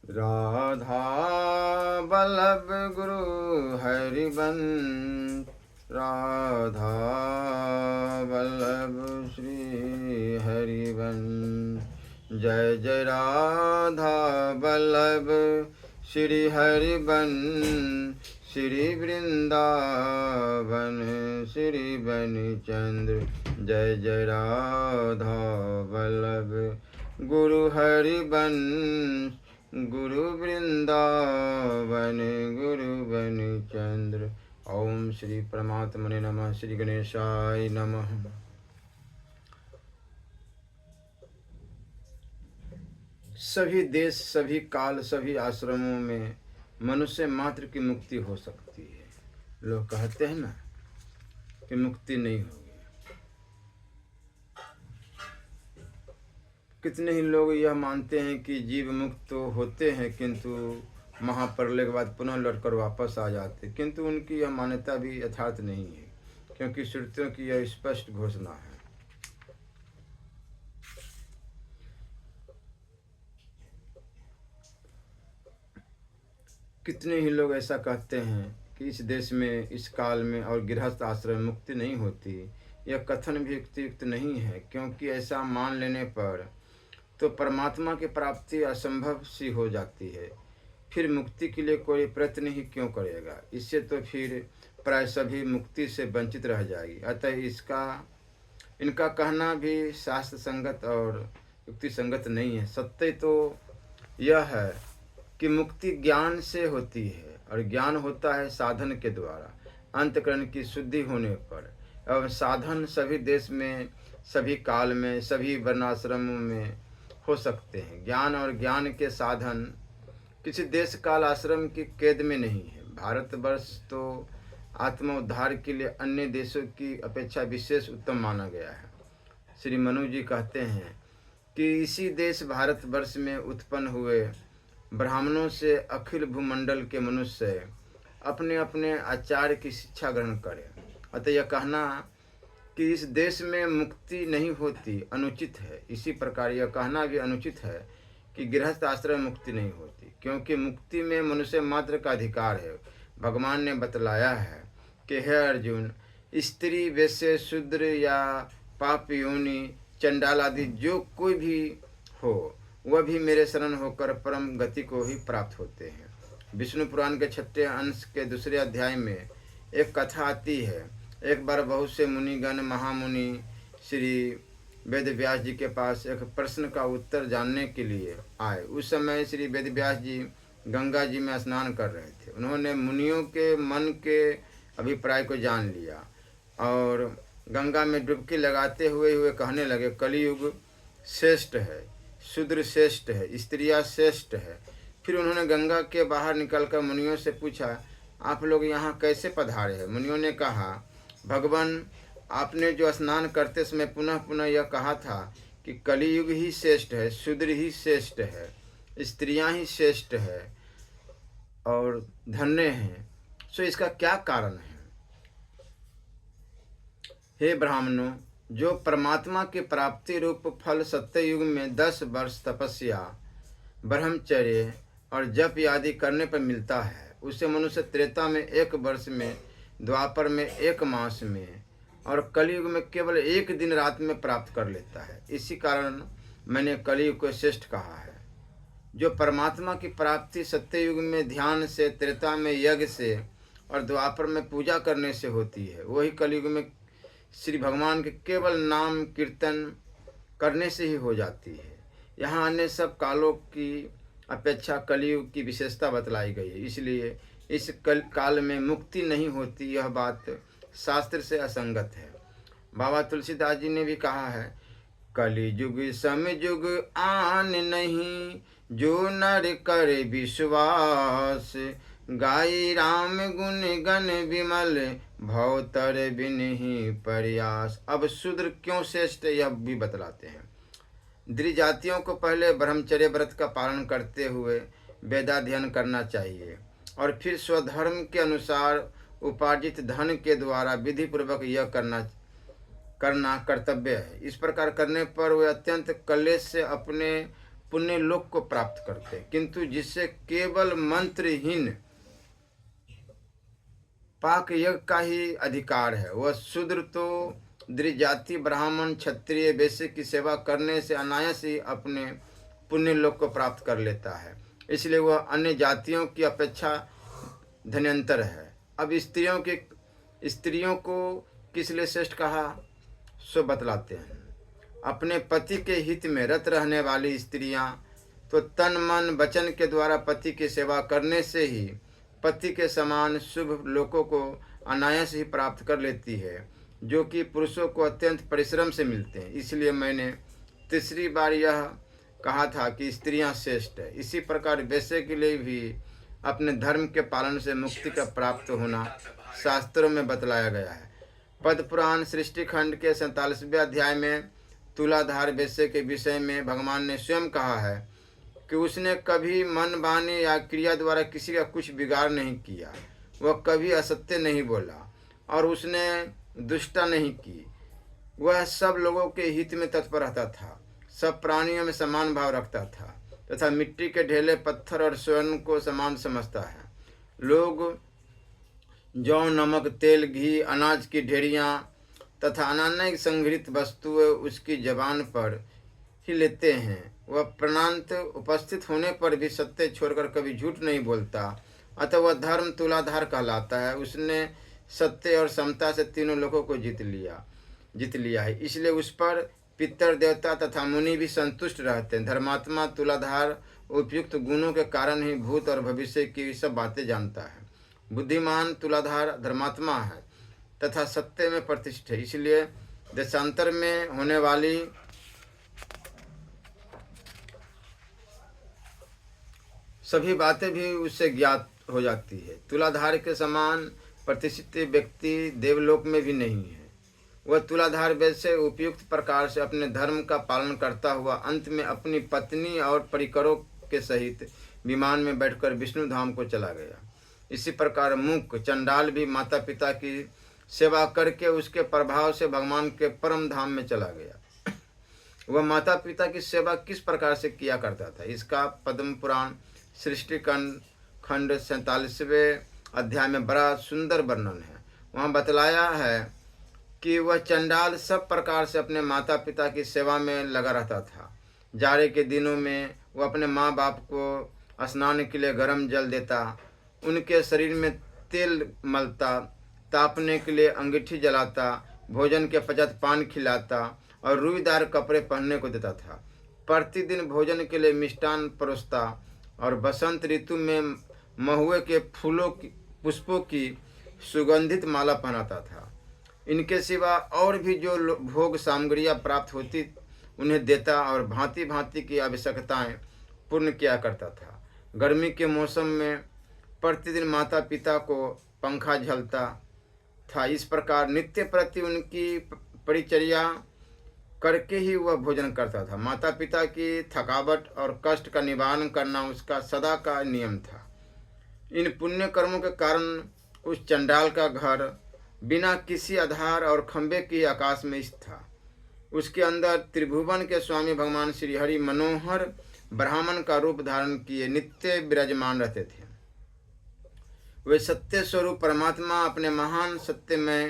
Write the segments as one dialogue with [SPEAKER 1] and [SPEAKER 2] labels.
[SPEAKER 1] राधा वल्लभ गुरु हरिवंश, राधा वल्लभ श्री हरिवंश। जय जय राधा वल्लभ श्री हरिवंश, श्री वृंदावन श्री बनीचंद्र। जय जय राधा वल्लभ गुरु हरिवंश, गुरु वृंदावन गुरु बनीचंद्र। ओम श्री परमात्मने नमः। श्री गणेशाय नमः। सभी देश, सभी काल, सभी आश्रमों में मनुष्य मात्र की मुक्ति हो सकती है। लोग कहते हैं ना कि मुक्ति नहीं होगी। कितने ही लोग यह मानते हैं कि जीव मुक्त तो होते हैं, किंतु महाप्रलय के बाद पुनः लौटकर वापस आ जाते, किंतु उनकी यह मान्यता भी यथार्थ नहीं है, क्योंकि श्रुतियों की यह स्पष्ट घोषणा है। कितने ही लोग ऐसा कहते हैं कि इस देश में, इस काल में और गृहस्थ आश्रम में मुक्ति नहीं होती। यह कथन भी युक्तियुक्त नहीं है, क्योंकि ऐसा मान लेने पर तो परमात्मा की प्राप्ति असंभव सी हो जाती है। फिर मुक्ति के लिए कोई प्रयत्न ही क्यों करेगा? इससे तो फिर प्राय सभी मुक्ति से वंचित रह जाएगी। अतः इनका कहना भी शास्त्र संगत और युक्ति संगत नहीं है। सत्य तो यह है कि मुक्ति ज्ञान से होती है, और ज्ञान होता है साधन के द्वारा, अंतःकरण की शुद्धि होने पर। एवं साधन सभी देश में, सभी काल में, सभी वर्णाश्रमों में हो सकते हैं। ज्ञान और ज्ञान के साधन किसी देश काल आश्रम की कैद में नहीं है। भारतवर्ष तो आत्म उद्धार के लिए अन्य देशों की अपेक्षा विशेष उत्तम माना गया है। श्री मनु जी कहते हैं कि इसी देश भारतवर्ष में उत्पन्न हुए ब्राह्मणों से अखिल भूमंडल के मनुष्य अपने अपने आचार्य की शिक्षा ग्रहण करें। अतः यह कहना कि इस देश में मुक्ति नहीं होती अनुचित है। इसी प्रकार यह कहना भी अनुचित है कि गृहस्थ आश्रम में मुक्ति नहीं होती, क्योंकि मुक्ति में मनुष्य मात्र का अधिकार है। भगवान ने बतलाया है कि हे अर्जुन, स्त्री, वैश्य, शूद्र या पाप योनि, चंडाल आदि जो कोई भी हो, वह भी मेरे शरण होकर परम गति को ही प्राप्त होते हैं। विष्णु पुराण के 6वें अंश के 2 अध्याय में एक कथा आती है। एक बार बहुत से मुनिगण महामुनि श्री वेद व्यास जी के पास एक प्रश्न का उत्तर जानने के लिए आए। उस समय श्री वेद व्यास जी गंगा जी में स्नान कर रहे थे। उन्होंने मुनियों के मन के अभिप्राय को जान लिया और गंगा में डुबकी लगाते हुए कहने लगे, कलियुग श्रेष्ठ है, शूद्र श्रेष्ठ है, स्त्रियाँ श्रेष्ठ है। फिर उन्होंने गंगा के बाहर निकलकर मुनियों से पूछा, आप लोग यहाँ कैसे पधारे हैं? मुनियों ने कहा, भगवान, आपने जो स्नान करते समय पुनः पुनः यह कहा था कि कलियुग ही श्रेष्ठ है, शूद्र ही श्रेष्ठ है, स्त्रियां ही श्रेष्ठ है और धन्य हैं, सो इसका क्या कारण है? हे ब्राह्मणों, जो परमात्मा की प्राप्ति रूप फल सत्ययुग में 10 वर्ष तपस्या, ब्रह्मचर्य और जप आदि करने पर मिलता है, उसे मनुष्य त्रेता में 1 वर्ष में, द्वापर में 1 मास में और कलयुग में केवल 1 दिन रात में प्राप्त कर लेता है। इसी कारण मैंने कलयुग को श्रेष्ठ कहा है। जो परमात्मा की प्राप्ति सत्ययुग में ध्यान से, त्रेता में यज्ञ से और द्वापर में पूजा करने से होती है, वही कलयुग में श्री भगवान के केवल नाम कीर्तन करने से ही हो जाती है। यहाँ अन्य सब कालों की अपेक्षा कलयुग की विशेषता बतलाई गई है। इसलिए इस काल में मुक्ति नहीं होती, यह बात शास्त्र से असंगत है। बाबा तुलसीदास जी ने भी कहा है, कलियुग समयुग आन नहीं, जो नर करे विश्वास, गाई राम गुण गण विमल, भवतर बिन ही प्रयास। अब शूद्र क्यों श्रेष्ठ यह भी बतलाते हैं। द्विजातियों को पहले ब्रह्मचर्य व्रत का पालन करते हुए वेदाध्ययन करना चाहिए और फिर स्वधर्म के अनुसार उपार्जित धन के द्वारा विधि पूर्वक यह करना कर्तव्य है। इस प्रकार करने पर वे अत्यंत कलेश से अपने पुण्य लोक को प्राप्त करते हैं, किंतु जिससे केवल मंत्रहीन पाक यज्ञ का ही अधिकार है, वह शूद्र तो द्विजाति ब्राह्मण क्षत्रिय वैश्य की सेवा करने से अनायास ही अपने पुण्य लोक को प्राप्त कर लेता है। इसलिए वह अन्य जातियों की अपेक्षा धन्यंतर है। अब स्त्रियों को किस लिए श्रेष्ठ कहा सो बतलाते हैं। अपने पति के हित में रत रहने वाली स्त्रियां तो तन मन वचन के द्वारा पति की सेवा करने से ही पति के समान शुभ लोकों को अनायास ही प्राप्त कर लेती है, जो कि पुरुषों को अत्यंत परिश्रम से मिलते हैं। इसलिए मैंने तीसरी बार यह कहा था कि स्त्रियां श्रेष्ठ है। इसी प्रकार वैश्य के लिए भी अपने धर्म के पालन से मुक्ति का प्राप्त होना शास्त्रों में बतलाया गया है। पद्म पुराण सृष्टि खंड के 47वें अध्याय में तुलाधार वैश्य के विषय में भगवान ने स्वयं कहा है कि उसने कभी मन वाणी या क्रिया द्वारा किसी का कुछ बिगाड़ नहीं किया, वह कभी असत्य नहीं बोला और उसने दुष्टता नहीं की। वह सब लोगों के हित में तत्पर रहता था, सब प्राणियों में समान भाव रखता था तथा मिट्टी के ढेले पत्थर और स्वर्ण को समान समझता है। लोग जौ नमक तेल घी अनाज की ढेरियाँ तथा अनान्य संग्रहित वस्तुएं उसकी जबान पर ही लेते हैं। वह प्राणांत उपस्थित होने पर भी सत्य छोड़कर कभी झूठ नहीं बोलता, अतः वह धर्म तुलाधार कहलाता है। उसने सत्य और समता से तीनों लोगों को जीत लिया है, इसलिए उस पर पितर देवता तथा मुनि भी संतुष्ट रहते हैं। धर्मात्मा तुलाधार उपयुक्त गुणों के कारण ही भूत और भविष्य की सब बातें जानता है। बुद्धिमान तुलाधार धर्मात्मा है तथा सत्य में प्रतिष्ठित है, इसलिए देशांतर में होने वाली सभी बातें भी उससे ज्ञात हो जाती है। तुलाधार के समान प्रतिष्ठित व्यक्ति देवलोक में भी नहीं है। वह तुलाधार वैसे उपयुक्त प्रकार से अपने धर्म का पालन करता हुआ अंत में अपनी पत्नी और परिकरों के सहित विमान में बैठकर विष्णु धाम को चला गया। इसी प्रकार मूक चंडाल भी माता पिता की सेवा करके उसके प्रभाव से भगवान के परम धाम में चला गया। वह माता पिता की सेवा किस प्रकार से किया करता था, इसका पद्म पुराण सृष्टि खंड 47वें अध्याय में बड़ा सुंदर वर्णन है। वहाँ बतलाया है कि वह चंडाल सब प्रकार से अपने माता पिता की सेवा में लगा रहता था। जाड़े के दिनों में वह अपने माँ बाप को स्नान के लिए गर्म जल देता, उनके शरीर में तेल मलता, तापने के लिए अंगीठी जलाता, भोजन के पश्चात पान खिलाता और रुईदार कपड़े पहनने को देता था। प्रतिदिन भोजन के लिए मिष्टान परोसता और बसंत ऋतु में महुए के पुष्पों की सुगंधित माला पहनाता था। इनके सिवा और भी जो भोग सामग्रियाँ प्राप्त होती उन्हें देता और भांति भांति की आवश्यकताएं पूर्ण किया करता था। गर्मी के मौसम में प्रतिदिन माता पिता को पंखा झलता था। इस प्रकार नित्य प्रति उनकी परिचर्या करके ही वह भोजन करता था। माता पिता की थकावट और कष्ट का निवारण करना उसका सदा का नियम था। इन पुण्य कर्मों के कारण उस चंडाल का घर बिना किसी आधार और खंभे की आकाश में स्थित था। उसके अंदर त्रिभुवन के स्वामी भगवान श्री हरि मनोहर ब्राह्मण का रूप धारण किए नित्य विराजमान रहते थे। वे सत्य स्वरूप परमात्मा अपने महान सत्यमय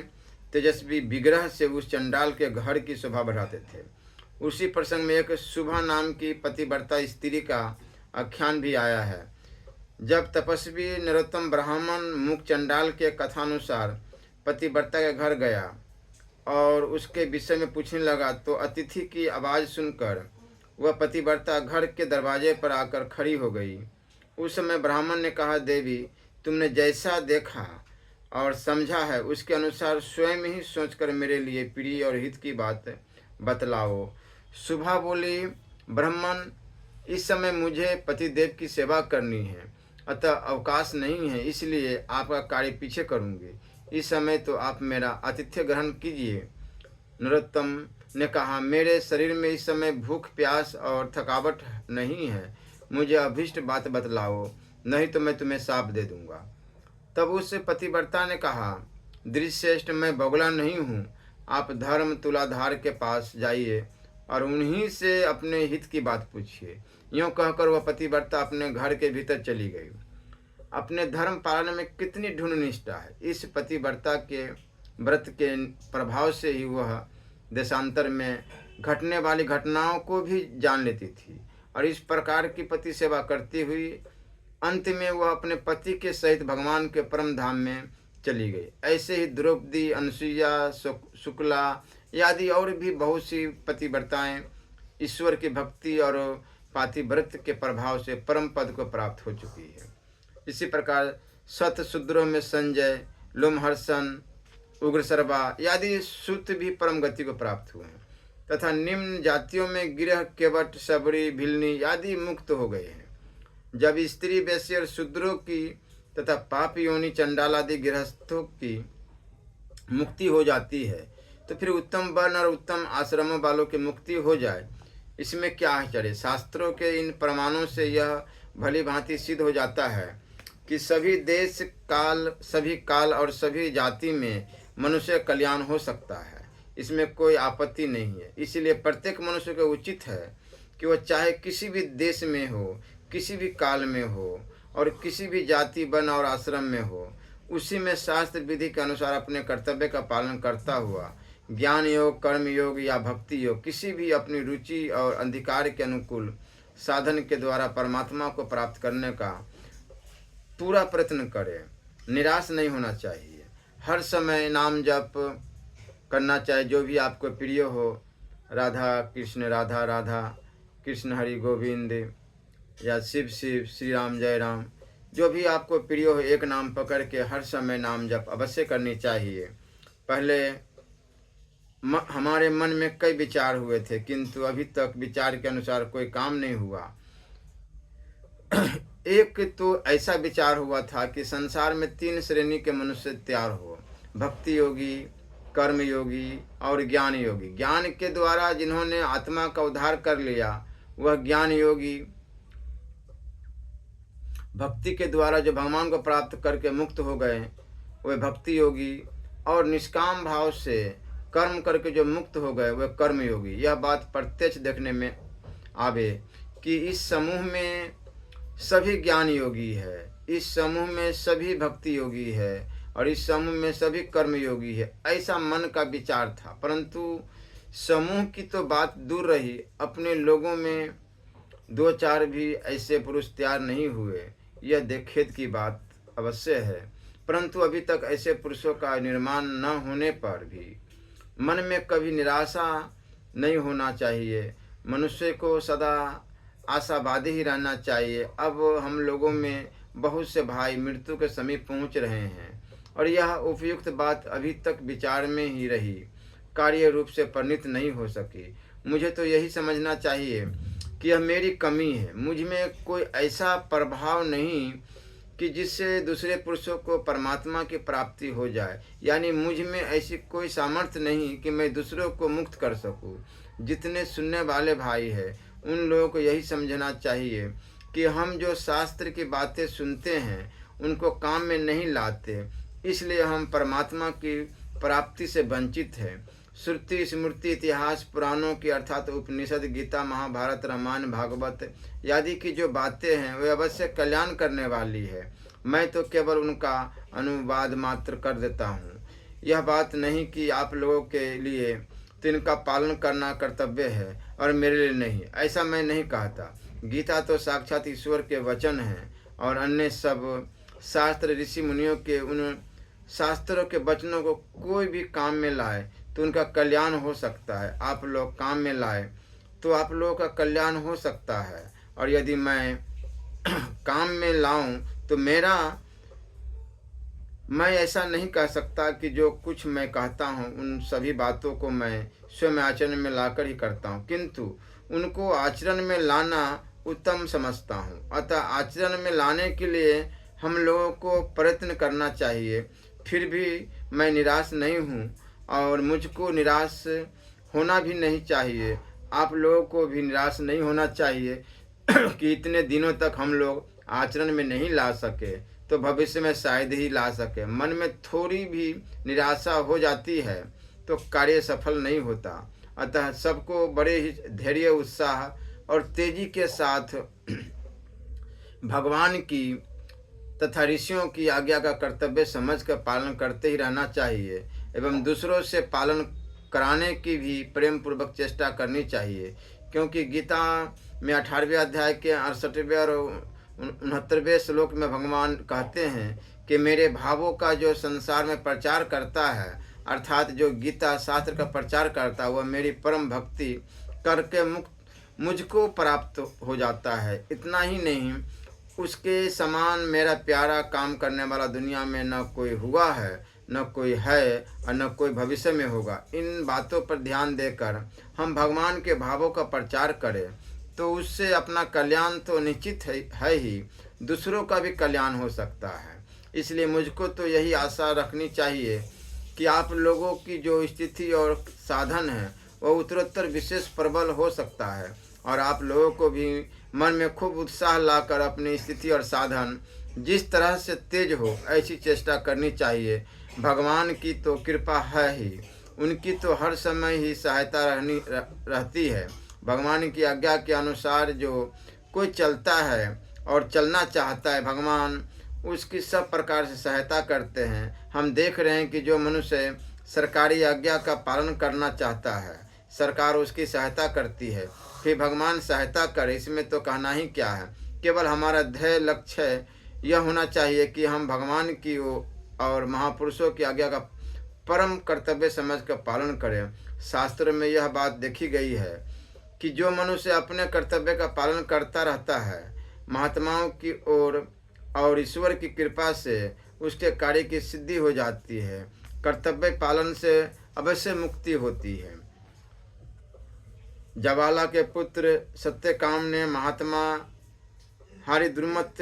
[SPEAKER 1] तेजस्वी विग्रह से उस चंडाल के घर की शोभा बढ़ाते थे। उसी प्रसंग में एक शुभा नाम की पतिव्रता स्त्री का आख्यान भी आया है। जब तपस्वी नरोत्तम ब्राह्मण मुख चंडाल के कथानुसार पतिव्रता के घर गया और उसके विषय में पूछने लगा तो अतिथि की आवाज़ सुनकर वह पतिव्रता घर के दरवाजे पर आकर खड़ी हो गई। उस समय ब्राह्मण ने कहा, देवी, तुमने जैसा देखा और समझा है उसके अनुसार स्वयं ही सोचकर मेरे लिए प्रिय और हित की बात बतलाओ। सुभा बोली, ब्राह्मण, इस समय मुझे पतिदेव की सेवा करनी है, अतः अवकाश नहीं है, इसलिए आपका कार्य पीछे करूँगी। इस समय तो आप मेरा आतिथ्य ग्रहण कीजिए। नरोत्तम ने कहा, मेरे शरीर में इस समय भूख प्यास और थकावट नहीं है, मुझे अभीष्ट बात बतलाओ, नहीं तो मैं तुम्हें शाप दे दूंगा। तब उस पतिव्रता ने कहा, दृश्यश्रेष्ठ, मैं बगुला नहीं हूँ, आप धर्म तुलाधार के पास जाइए और उन्हीं से अपने हित की बात पूछिए। यूँ कहकर वह पतिव्रता अपने घर के भीतर चली गई। अपने धर्म पालन में कितनी ढूंढ निष्ठा है। इस पतिव्रता के व्रत के प्रभाव से ही वह देशांतर में घटने वाली घटनाओं को भी जान लेती थी और इस प्रकार की पति सेवा करती हुई अंत में वह अपने पति के सहित भगवान के परम धाम में चली गई। ऐसे ही द्रौपदी, अनसुईया, शुक्ला आदि और भी बहुत सी पतिव्रताएं ईश्वर की भक्ति और पातिव्रत के प्रभाव से परम पद को प्राप्त हो चुकी है। इसी प्रकार शतशूद्रों में संजय, लोमहर्षण, उग्रसर्वा आदि सूत भी परम गति को प्राप्त हुए हैं तथा निम्न जातियों में गिरह, केवट, सबरी, भिलनी आदि मुक्त हो गए हैं। जब स्त्री, वैश्य और शूद्रों की तथा पाप योनि, चंडाल आदि गृहस्थों की मुक्ति हो जाती है तो फिर उत्तम वर्ण और उत्तम आश्रमों वालों की मुक्ति हो जाए, इसमें क्या आश्चर्य। शास्त्रों के इन प्रमाणों से यह भली भांति सिद्ध हो जाता है कि सभी देश काल, सभी काल और सभी जाति में मनुष्य कल्याण हो सकता है। इसमें कोई आपत्ति नहीं है। इसलिए प्रत्येक मनुष्य को उचित है कि वह चाहे किसी भी देश में हो, किसी भी काल में हो और किसी भी जाति, वर्ण और आश्रम में हो, उसी में शास्त्र विधि के अनुसार अपने कर्तव्य का पालन करता हुआ ज्ञान योग, कर्म योग या भक्ति योग किसी भी अपनी रुचि और अधिकार के अनुकूल साधन के द्वारा परमात्मा को प्राप्त करने का पूरा प्रयत्न करे। निराश नहीं होना चाहिए। हर समय नाम जप करना चाहिए, जो भी आपको प्रिय हो। राधा कृष्ण, राधा राधा, कृष्ण हरि गोविंद या शिव शिव, श्री राम जय राम, जो भी आपको प्रिय हो एक नाम पकड़ के हर समय नाम जप अवश्य करनी चाहिए। पहले हमारे मन में कई विचार हुए थे किंतु अभी तक विचार के अनुसार कोई काम नहीं हुआ। एक तो ऐसा विचार हुआ था कि संसार में 3 श्रेणी के मनुष्य तैयार हो, भक्ति योगी, कर्म योगी और ज्ञान योगी। ज्ञान के द्वारा जिन्होंने आत्मा का उद्धार कर लिया वह ज्ञान योगी, भक्ति के द्वारा जो भगवान को प्राप्त करके मुक्त हो गए वह भक्ति योगी, और निष्काम भाव से कर्म करके जो मुक्त हो गए वह कर्म योगी। यह बात प्रत्यक्ष देखने में आवे कि इस समूह में सभी ज्ञान योगी है, इस समूह में सभी भक्ति योगी है और इस समूह में सभी कर्म योगी है। ऐसा मन का विचार था, परंतु समूह की तो बात दूर रही, अपने लोगों में 2-4 भी ऐसे पुरुष तैयार नहीं हुए। यह खेद की बात अवश्य है, परंतु अभी तक ऐसे पुरुषों का निर्माण न होने पर भी मन में कभी निराशा नहीं होना चाहिए। मनुष्य को सदा आशावादी ही रहना चाहिए। अब हम लोगों में बहुत से भाई मृत्यु के समीप पहुंच रहे हैं और यह उपयुक्त बात अभी तक विचार में ही रही, कार्य रूप से परिणित नहीं हो सकी। मुझे तो यही समझना चाहिए कि यह मेरी कमी है। मुझ में कोई ऐसा प्रभाव नहीं कि जिससे दूसरे पुरुषों को परमात्मा की प्राप्ति हो जाए, यानी मुझ में ऐसी कोई सामर्थ्य नहीं कि मैं दूसरों को मुक्त कर सकूं। जितने सुनने वाले भाई हैं उन लोगों को यही समझना चाहिए कि हम जो शास्त्र की बातें सुनते हैं उनको काम में नहीं लाते, इसलिए हम परमात्मा की प्राप्ति से वंचित हैं। श्रुति, स्मृति, इतिहास, पुराणों की अर्थात उपनिषद, गीता, महाभारत, रामायण, भागवत आदि की जो बातें हैं वे अवश्य कल्याण करने वाली है। मैं तो केवल उनका अनुवाद मात्र कर देता हूँ। यह बात नहीं कि आप लोगों के लिए तो इनका पालन करना कर्तव्य है और मेरे लिए नहीं, ऐसा मैं नहीं कहता। गीता तो साक्षात ईश्वर के वचन हैं और अन्य सब शास्त्र ऋषि मुनियों के उन शास्त्रों के वचनों को कोई भी काम में लाए तो उनका कल्याण हो सकता है। आप लोग काम में लाए तो आप लोगों का कल्याण हो सकता है, और यदि मैं काम में लाऊं तो मैं ऐसा नहीं कह सकता कि जो कुछ मैं कहता हूं उन सभी बातों को मैं स्वयं आचरण में लाकर ही करता हूं, किंतु उनको आचरण में लाना उत्तम समझता हूं। अतः आचरण में लाने के लिए हम लोगों को प्रयत्न करना चाहिए। फिर भी मैं निराश नहीं हूं और मुझको निराश होना भी नहीं चाहिए। आप लोगों को भी निराश नहीं होना चाहिए कि इतने दिनों तक हम लोग आचरण में नहीं ला सके तो भविष्य में शायद ही ला सके। मन में थोड़ी भी निराशा हो जाती है तो कार्य सफल नहीं होता अतः सबको बड़े ही धैर्य, उत्साह और तेजी के साथ भगवान की तथा ऋषियों की आज्ञा का कर्तव्य समझकर पालन करते ही रहना चाहिए एवं दूसरों से पालन कराने की भी प्रेम पूर्वक चेष्टा करनी चाहिए, क्योंकि गीता में 18वें अध्याय के 68वें और 69वें श्लोक में भगवान कहते हैं कि मेरे भावों का जो संसार में प्रचार करता है, अर्थात जो गीता शास्त्र का प्रचार करता है, वह मेरी परम भक्ति करके मुझको प्राप्त हो जाता है। इतना ही नहीं, उसके समान मेरा प्यारा काम करने वाला दुनिया में न कोई हुआ है, न कोई है और न कोई भविष्य में होगा। इन बातों पर ध्यान देकर हम भगवान के भावों का प्रचार करें तो उससे अपना कल्याण तो निश्चित है ही, दूसरों का भी कल्याण हो सकता है। इसलिए मुझको तो यही आशा रखनी चाहिए कि आप लोगों की जो स्थिति और साधन है वह उत्तरोत्तर विशेष प्रबल हो सकता है और आप लोगों को भी मन में खूब उत्साह लाकर अपनी स्थिति और साधन जिस तरह से तेज हो, ऐसी चेष्टा करनी चाहिए। भगवान की तो कृपा है ही, उनकी तो हर समय ही सहायता रहती है। भगवान की आज्ञा के अनुसार जो कोई चलता है और चलना चाहता है, भगवान उसकी सब प्रकार से सहायता करते हैं। हम देख रहे हैं कि जो मनुष्य सरकारी आज्ञा का पालन करना चाहता है, सरकार उसकी सहायता करती है, फिर भगवान सहायता करे, इसमें तो कहना ही क्या है। केवल हमारा ध्येय लक्ष्य यह होना चाहिए कि हम भगवान की और महापुरुषों की आज्ञा का परम कर्तव्य समझकर पालन करें। शास्त्र में यह बात देखी गई है कि जो मनुष्य अपने कर्तव्य का पालन करता रहता है, महात्माओं की ओर और ईश्वर की कृपा से उसके कार्य की सिद्धि हो जाती है। कर्तव्य पालन से अवश्य मुक्ति होती है। जवाला के पुत्र सत्यकाम ने महात्मा हरिद्रुमत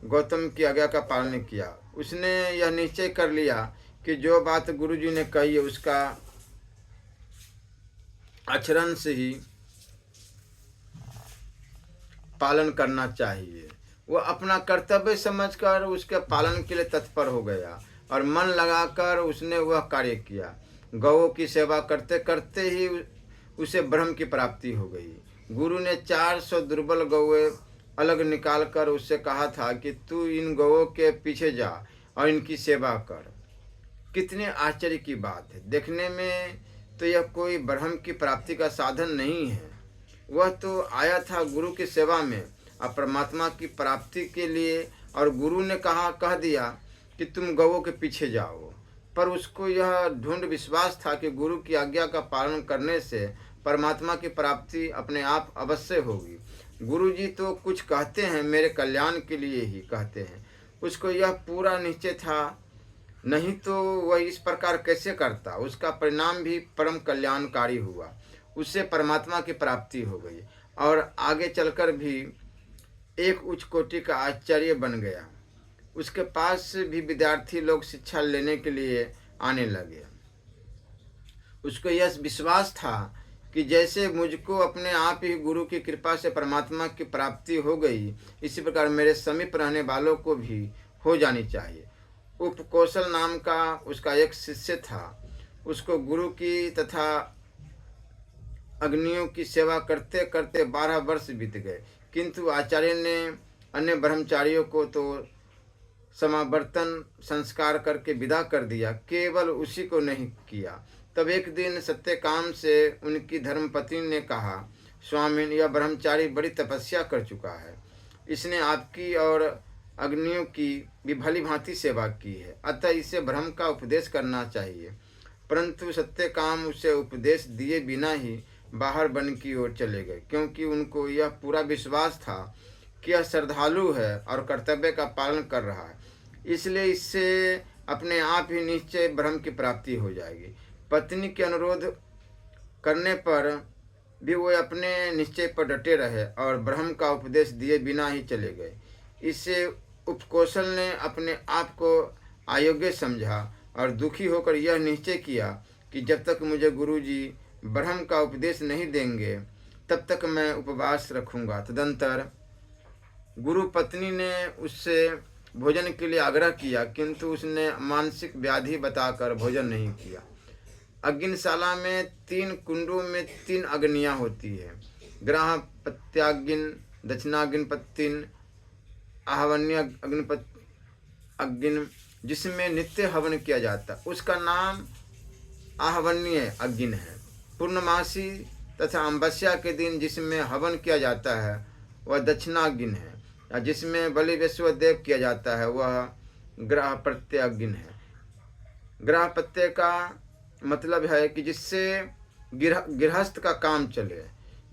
[SPEAKER 1] गौतम की आज्ञा का पालन किया। उसने यह निश्चय कर लिया कि जो बात गुरुजी ने कही है उसका आचरण से ही पालन करना चाहिए। वह अपना कर्तव्य समझकर उसके पालन के लिए तत्पर हो गया और मन लगाकर उसने वह कार्य किया। गौओं की सेवा करते करते ही उसे ब्रह्म की प्राप्ति हो गई। गुरु ने 400 दुर्बल गौएं अलग निकालकर उससे कहा था कि तू इन गौओं के पीछे जा और इनकी सेवा कर। कितने आश्चर्य की बात है। देखने में तो यह कोई ब्रह्म की प्राप्ति का साधन नहीं है। वह तो आया था गुरु की सेवा में और परमात्मा की प्राप्ति के लिए, और गुरु ने कह दिया कि तुम गौओं के पीछे जाओ। पर उसको यह ढूंढ विश्वास था कि गुरु की आज्ञा का पालन करने से परमात्मा की प्राप्ति अपने आप अवश्य होगी। गुरु जी तो कुछ कहते हैं मेरे कल्याण के लिए ही कहते हैं। उसको यह पूरा निश्चय था, नहीं तो वह इस प्रकार कैसे करता। उसका परिणाम भी परम कल्याणकारी हुआ, उससे परमात्मा की प्राप्ति हो गई और आगे चलकर भी एक उच्च कोटि का आचार्य बन गया। उसके पास भी विद्यार्थी लोग शिक्षा लेने के लिए आने लगे। उसको यह विश्वास था कि जैसे मुझको अपने आप ही गुरु की कृपा से परमात्मा की प्राप्ति हो गई, इसी प्रकार मेरे समीप रहने वालों को भी हो जानी चाहिए। उपकौशल नाम का उसका एक शिष्य था। उसको गुरु की तथा अग्नियों की सेवा करते करते 12 वर्ष बीत गए, किंतु आचार्य ने अन्य ब्रह्मचारियों को तो समावर्तन संस्कार करके विदा कर दिया, केवल उसी को नहीं किया। तब एक दिन सत्यकाम से उनकी धर्मपत्नी ने कहा, स्वामी यह ब्रह्मचारी बड़ी तपस्या कर चुका है, इसने आपकी और अग्नियों की भी भली भांति सेवा की है, अतः इसे ब्रह्म का उपदेश करना चाहिए। परंतु सत्यकाम उसे उपदेश दिए बिना ही बाहर वन की ओर चले गए, क्योंकि उनको यह पूरा विश्वास था कि यह श्रद्धालु है और कर्तव्य का पालन कर रहा है, इसलिए इससे अपने आप ही निश्चय ब्रह्म की प्राप्ति हो जाएगी। पत्नी के अनुरोध करने पर भी वे अपने निश्चय पर डटे रहे और ब्रह्म का उपदेश दिए बिना ही चले गए। इससे उपकौशल ने अपने आप को अयोग्य समझा और दुखी होकर यह निश्चय किया कि जब तक मुझे गुरुजी ब्रह्म का उपदेश नहीं देंगे तब तक मैं उपवास रखूंगा। तदंतर गुरु पत्नी ने उससे भोजन के लिए आग्रह किया, किंतु उसने मानसिक व्याधि बताकर भोजन नहीं किया। अग्निशाला में 3 कुंडों में 3 अग्नियाँ होती है। ग्रह पत्याग्नि, दक्षिणाग्नि पत्तिन, आहवन्य अग्नि, जिसमें नित्य हवन किया जाता है, उसका नाम आहवन्य अग्नि है। पूर्णमासी तथा अमावस्या के दिन जिसमें हवन किया जाता है वह दक्षिणाग्नि है, और जिसमें बलि विश्वदेव किया जाता है वह ग्रह प्रत्यय अग्नि है। ग्रह प्रत्यय का मतलब है कि जिससे गृहस्थ का काम चले।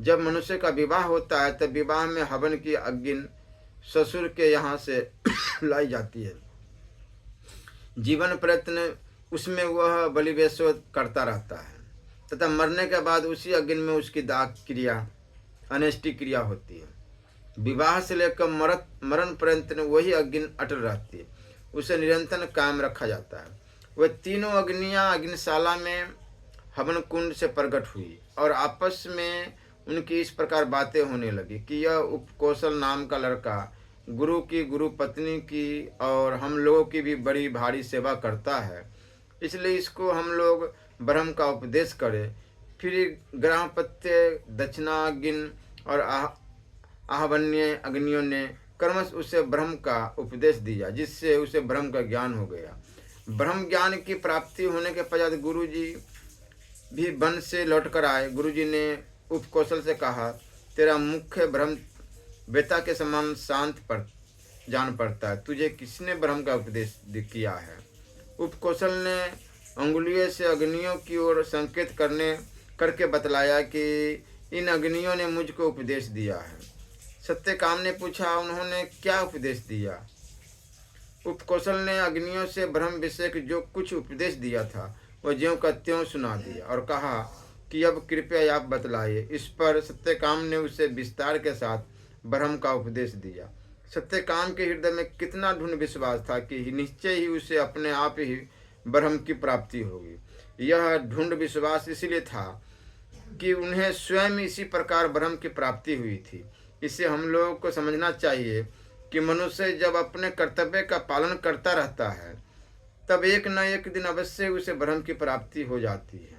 [SPEAKER 1] जब मनुष्य का विवाह होता है तब विवाह में हवन की अग्नि ससुर के यहाँ से लाई जाती है। जीवन प्रयत्न उसमें वह बलि वैश्व करता रहता है तथा मरने के बाद उसी अग्नि में उसकी दाह क्रिया, अनेष्टि क्रिया होती है। विवाह से लेकर मरण पर्यंत वही अग्नि अटल रहती है, उसे निरंतर कायम रखा जाता है। वह तीनों अग्नियाँ अग्निशाला में हवन कुंड से प्रकट हुई और आपस में उनकी इस प्रकार बातें होने लगी कि यह उपकौशल नाम का लड़का गुरु की, गुरु पत्नी की और हम लोगों की भी बड़ी भारी सेवा करता है, इसलिए इसको हम लोग ब्रह्म का उपदेश करें। फिर ग्रहपत्य, दक्षिणाग्नि और आहवन्य अग्नियों ने कर्मश उसे ब्रह्म का उपदेश दिया, जिससे उसे ब्रह्म का ज्ञान हो गया। ब्रह्म ज्ञान की प्राप्ति होने के पश्चात गुरु जी भी वन से लौटकर आए। गुरु जी ने उपकौशल से कहा, तेरा मुख्य ब्रह्म बेटा के समान शांत पर जान पड़ता है, तुझे किसने ब्रह्म का उपदेश किया है? उपकौशल ने अंगुलियों से अग्नियों की ओर संकेत करके बतलाया कि इन अग्नियों ने मुझको उपदेश दिया है। सत्यकाम ने पूछा, उन्होंने क्या उपदेश दिया? उपकौशल ने अग्नियों से ब्रह्म विषय जो कुछ उपदेश दिया था वह ज्यों का त्यों सुना दिया और कहा कि अब कृपया आप बतलाइए। इस पर सत्यकाम ने उसे विस्तार के साथ ब्रह्म का उपदेश दिया। सत्यकाम के हृदय में कितना ढूंढ विश्वास था कि निश्चय ही उसे अपने आप ही ब्रह्म की प्राप्ति होगी। यह ढूंढ विश्वास इसलिए था कि उन्हें स्वयं इसी प्रकार ब्रह्म की प्राप्ति हुई थी। इससे हम लोगों को समझना चाहिए कि मनुष्य जब अपने कर्तव्य का पालन करता रहता है तब एक न एक दिन अवश्य उसे ब्रह्म की प्राप्ति हो जाती है।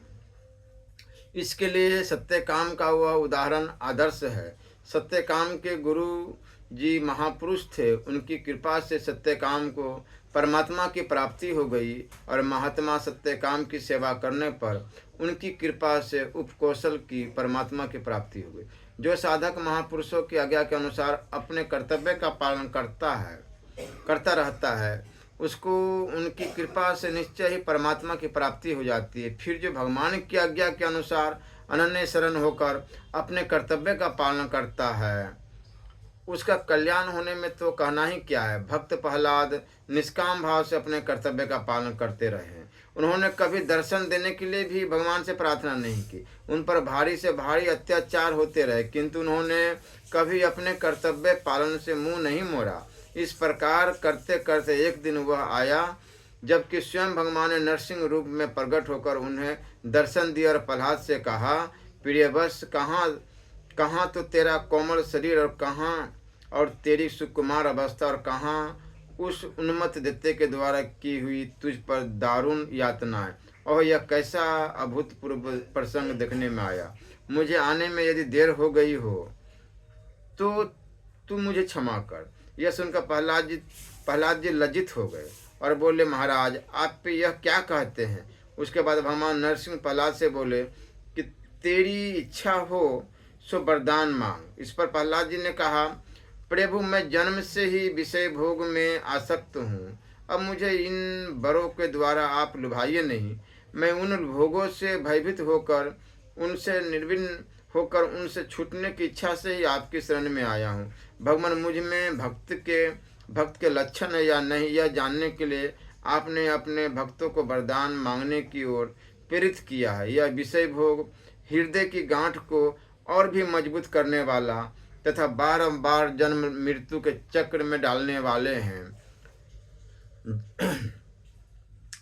[SPEAKER 1] इसके लिए सत्यकाम का वह उदाहरण आदर्श है। सत्यकाम के गुरु जी महापुरुष थे, उनकी कृपा से सत्यकाम को परमात्मा की प्राप्ति हो गई और महात्मा सत्यकाम की सेवा करने पर उनकी कृपा से उपकौशल की परमात्मा की प्राप्ति हो गई। जो साधक महापुरुषों की आज्ञा के अनुसार अपने कर्तव्य का पालन करता रहता है, उसको उनकी कृपा से निश्चय ही परमात्मा की प्राप्ति हो जाती है। फिर जो भगवान की आज्ञा के अनुसार अनन्य शरण होकर अपने कर्तव्य का पालन करता है, उसका कल्याण होने में तो कहना ही क्या है। भक्त प्रहलाद निष्काम भाव से अपने कर्तव्य का पालन करते रहे। उन्होंने कभी दर्शन देने के लिए भी भगवान से प्रार्थना नहीं की। उन पर भारी से भारी अत्याचार होते रहे, किंतु उन्होंने कभी अपने कर्तव्य पालन से मुंह नहीं मोड़ा। इस प्रकार करते करते एक दिन वह आया जबकि स्वयं भगवान ने नरसिंह रूप में प्रकट होकर उन्हें दर्शन दिया और प्रहलाद से कहा, प्रियवश कहाँ तो तेरा कोमल शरीर और कहाँ और तेरी सुकुमार अवस्था और कहाँ उस उन्मत्त दैत्य के द्वारा की हुई तुझ पर दारुण यातनाएं। और यह कैसा अभूतपूर्व प्रसंग देखने में आया। मुझे आने में यदि देर हो गई हो तो तू मुझे क्षमा कर। यह सुनकर प्रहलाद जी लज्जित हो गए और बोले, महाराज आप यह क्या कहते हैं? उसके बाद भगवान नरसिंह प्रहलाद से बोले कि तेरी इच्छा हो सो वरदान मांग। इस पर प्रहलाद जी ने कहा, प्रभु मैं जन्म से ही विषय भोग में आसक्त हूँ, अब मुझे इन वरों के द्वारा आप लुभाइए नहीं। मैं उन भोगों से भयभीत होकर उनसे निर्विन्न होकर उनसे छूटने की इच्छा से ही आपकी शरण में आया हूँ। भगवान मुझ में भक्त के लक्षण है या नहीं यह जानने के लिए आपने अपने भक्तों को वरदान मांगने की ओर प्रेरित किया है। यह विषय भोग हृदय की गांठ को और भी मजबूत करने वाला तथा बारंबार जन्म मृत्यु के चक्र में डालने वाले हैं।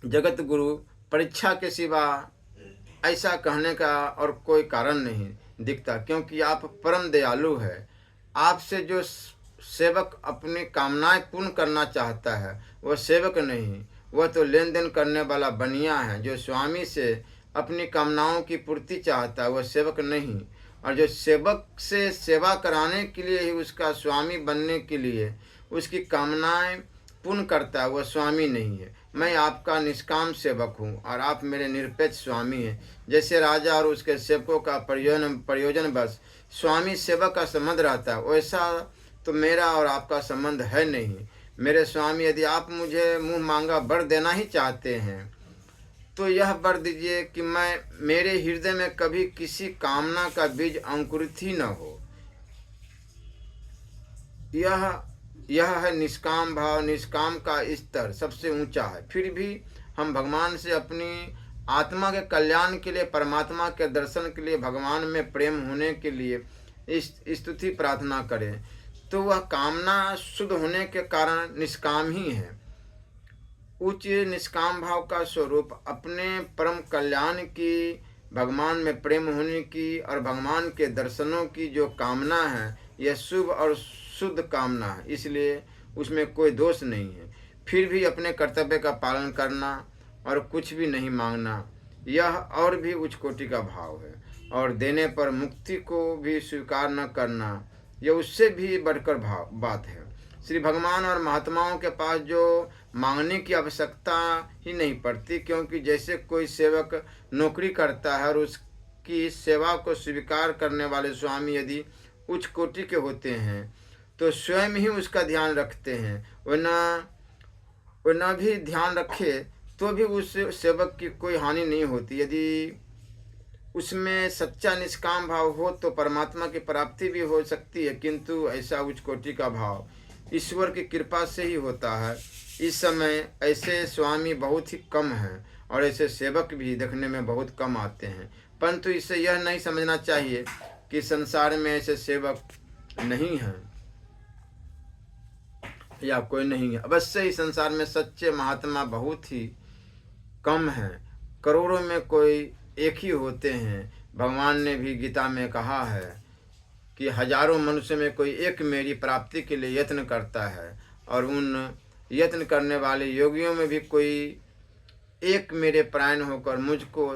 [SPEAKER 1] जगत गुरु परीक्षा के सिवा ऐसा कहने का और कोई कारण नहीं दिखता, क्योंकि आप परम दयालु है। आपसे जो सेवक अपनी कामनाएं पूर्ण करना चाहता है वह सेवक नहीं, वह तो लेन देन करने वाला बनिया है, जो स्वामी से अपनी कामनाओं की पूर्ति चाहता है वह सेवक नहीं, और जो सेवक से सेवा कराने के लिए ही उसका स्वामी बनने के लिए उसकी कामनाएं पूर्ण करता है वह स्वामी नहीं है। मैं आपका निष्काम सेवक हूँ और आप मेरे निरपेक्ष स्वामी हैं। जैसे राजा और उसके सेवकों का प्रयोजन बस स्वामी सेवक का संबंध रहता है, वैसा तो मेरा और आपका संबंध है नहीं। मेरे स्वामी, यदि आप मुझे मुँह मांगा वर देना ही चाहते हैं तो यह वर दीजिए कि मेरे हृदय में कभी किसी कामना का बीज अंकुरित ही न हो। यह है निष्काम भाव। निष्काम का स्तर सबसे ऊंचा है। फिर भी हम भगवान से अपनी आत्मा के कल्याण के लिए, परमात्मा के दर्शन के लिए, भगवान में प्रेम होने के लिए स्तुति प्रार्थना करें तो वह कामना शुद्ध होने के कारण निष्काम ही है। उच्च निष्काम भाव का स्वरूप अपने परम कल्याण की, भगवान में प्रेम होने की और भगवान के दर्शनों की जो कामना है, यह शुभ और शुद्ध कामना है, इसलिए उसमें कोई दोष नहीं है। फिर भी अपने कर्तव्य का पालन करना और कुछ भी नहीं मांगना, यह और भी उच्च कोटि का भाव है। और देने पर मुक्ति को भी स्वीकार न करना, यह उससे भी बढ़कर बात है। श्री भगवान और महात्माओं के पास जो मांगने की आवश्यकता ही नहीं पड़ती, क्योंकि जैसे कोई सेवक नौकरी करता है और उसकी सेवा को स्वीकार करने वाले स्वामी यदि उच्च कोटि के होते हैं तो स्वयं ही उसका ध्यान रखते हैं। वह न भी ध्यान रखे तो भी उस सेवक की कोई हानि नहीं होती। यदि उसमें सच्चा निष्काम भाव हो तो परमात्मा की प्राप्ति भी हो सकती है, किंतु ऐसा उच्च कोटि का भाव ईश्वर की कृपा से ही होता है। इस समय ऐसे स्वामी बहुत ही कम हैं और ऐसे सेवक भी देखने में बहुत कम आते हैं, परंतु इससे यह नहीं समझना चाहिए कि संसार में ऐसे सेवक नहीं हैं या कोई नहीं है। अवश्य ही संसार में सच्चे महात्मा बहुत ही कम हैं, करोड़ों में कोई एक ही होते हैं। भगवान ने भी गीता में कहा है कि हजारों मनुष्य में कोई एक मेरी प्राप्ति के लिए यत्न करता है, और उन यत्न करने वाले योगियों में भी कोई एक मेरे परायण होकर मुझको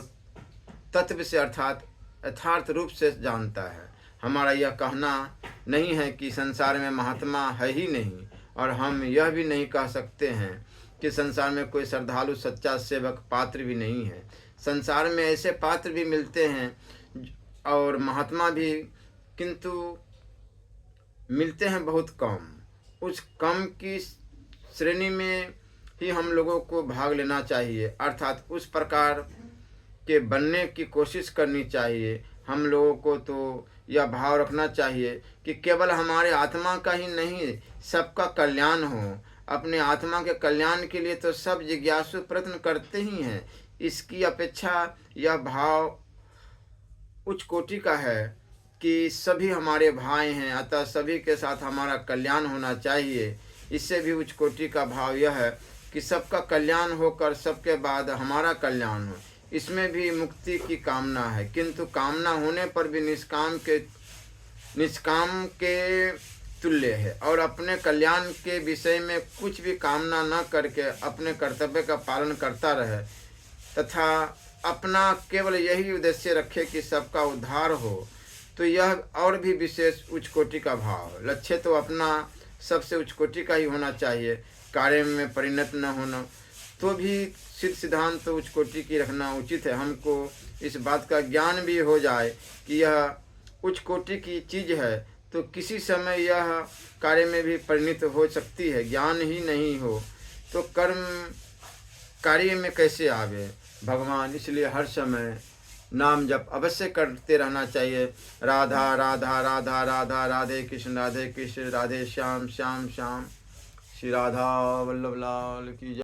[SPEAKER 1] तत्व से अर्थात यथार्थ रूप से जानता है। हमारा यह कहना नहीं है कि संसार में महात्मा है ही नहीं, और हम यह भी नहीं कह सकते हैं कि संसार में कोई श्रद्धालु सच्चा सेवक पात्र भी नहीं है। संसार में ऐसे पात्र भी मिलते हैं और महात्मा भी, किंतु मिलते हैं बहुत कम। उस कम की श्रेणी में ही हम लोगों को भाग लेना चाहिए, अर्थात उस प्रकार के बनने की कोशिश करनी चाहिए। हम लोगों को तो यह भाव रखना चाहिए कि केवल हमारे आत्मा का ही नहीं, सबका कल्याण हो। अपने आत्मा के कल्याण के लिए तो सब जिज्ञासु प्रयत्न करते ही हैं। इसकी अपेक्षा यह भाव उच्च कोटि का है कि सभी हमारे भाई हैं, अतः सभी के साथ हमारा कल्याण होना चाहिए। इससे भी उच्च कोटि का भाव यह है कि सबका कल्याण होकर सबके बाद हमारा कल्याण हो। इसमें भी मुक्ति की कामना है, किंतु कामना होने पर भी निष्काम के तुल्य है, और अपने कल्याण के विषय में कुछ भी कामना न करके अपने कर्तव्य का पालन करता रहे तथा अपना केवल यही उद्देश्य रखे कि सबका उद्धार हो, तो यह और भी विशेष उच्च कोटि का भाव। लक्ष्य तो अपना सबसे उच्च कोटि का ही होना चाहिए, कार्य में परिणत न होना तो भी सिद्धांत तो उच्च कोटि की रखना उचित है। हमको इस बात का ज्ञान भी हो जाए कि यह उच्च कोटि की चीज़ है तो किसी समय यह कार्य में भी परिणत हो सकती है। ज्ञान ही नहीं हो तो कर्म कार्य में कैसे आवे भगवान। इसलिए हर समय नाम जप अवश्य करते रहना चाहिए। राधा राधा राधा राधा राधे कृष्ण राधे कृष्ण राधे श्याम श्याम श्याम। श्री राधा वल्लभ लाल की जय।